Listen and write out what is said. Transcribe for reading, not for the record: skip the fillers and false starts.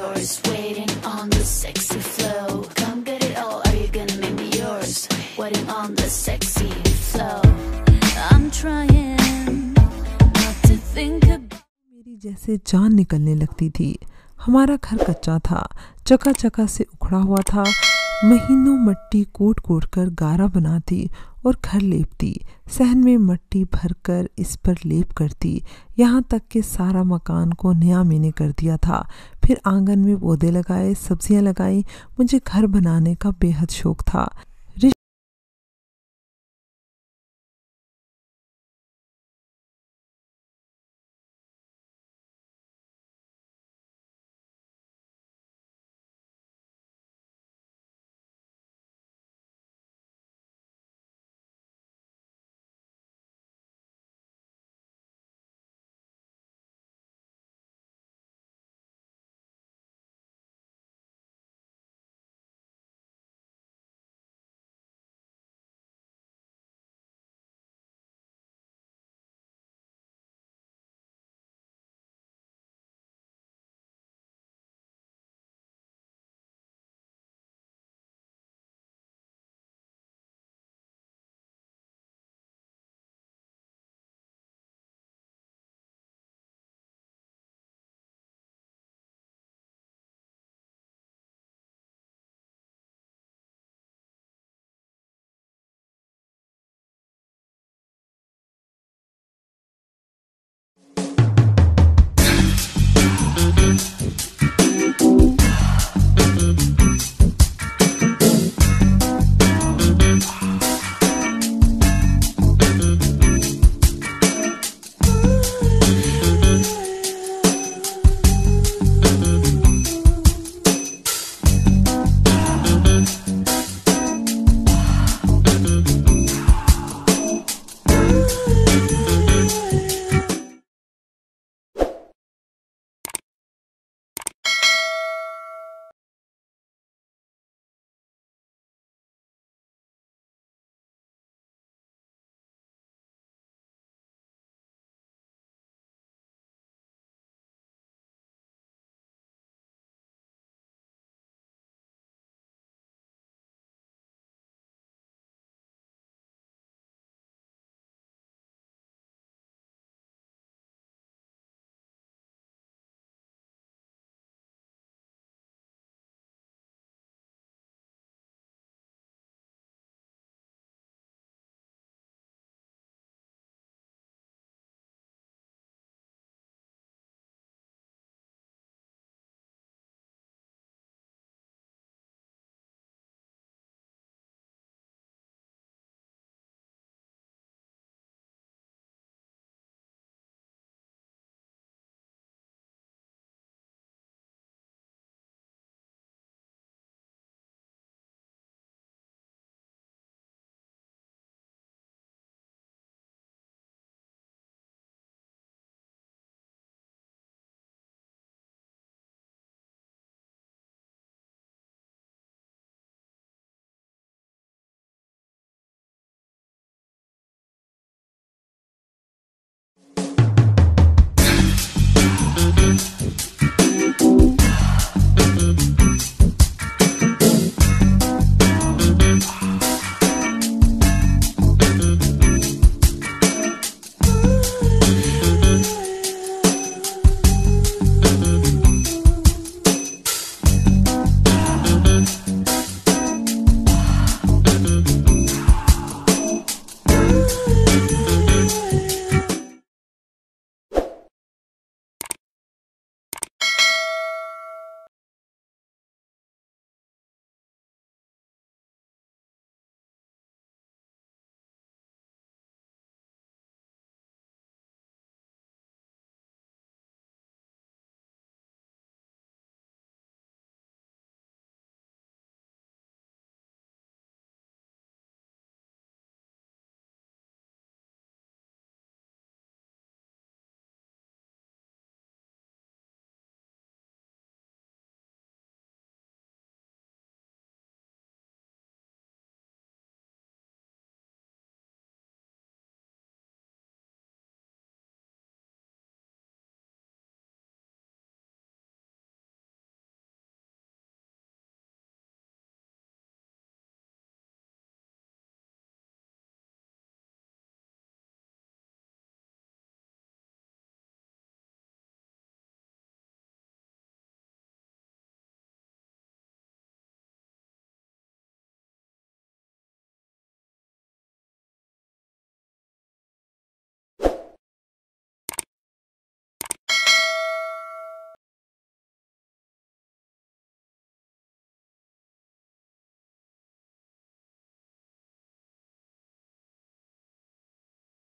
yours, waiting on the sexy flow. Come get it all, are you gonna make me yours? Waiting on the sexy flow. I'm trying not to think about. मेरी जैसे जान निकलने लगती थी। हमारा घर कच्चा था, चका चका से उखड़ा हुआ था। महीनों मट्टी कोट कोट कर गारा बनाती और घर लेपती, सहन में मट्टी भरकर इस पर लेप करती, यहाँ तक कि सारा मकान को नया मैंने कर दिया था। फिर आंगन में पौधे लगाए, सब्जियां लगाई। मुझे घर बनाने का बेहद शौक था।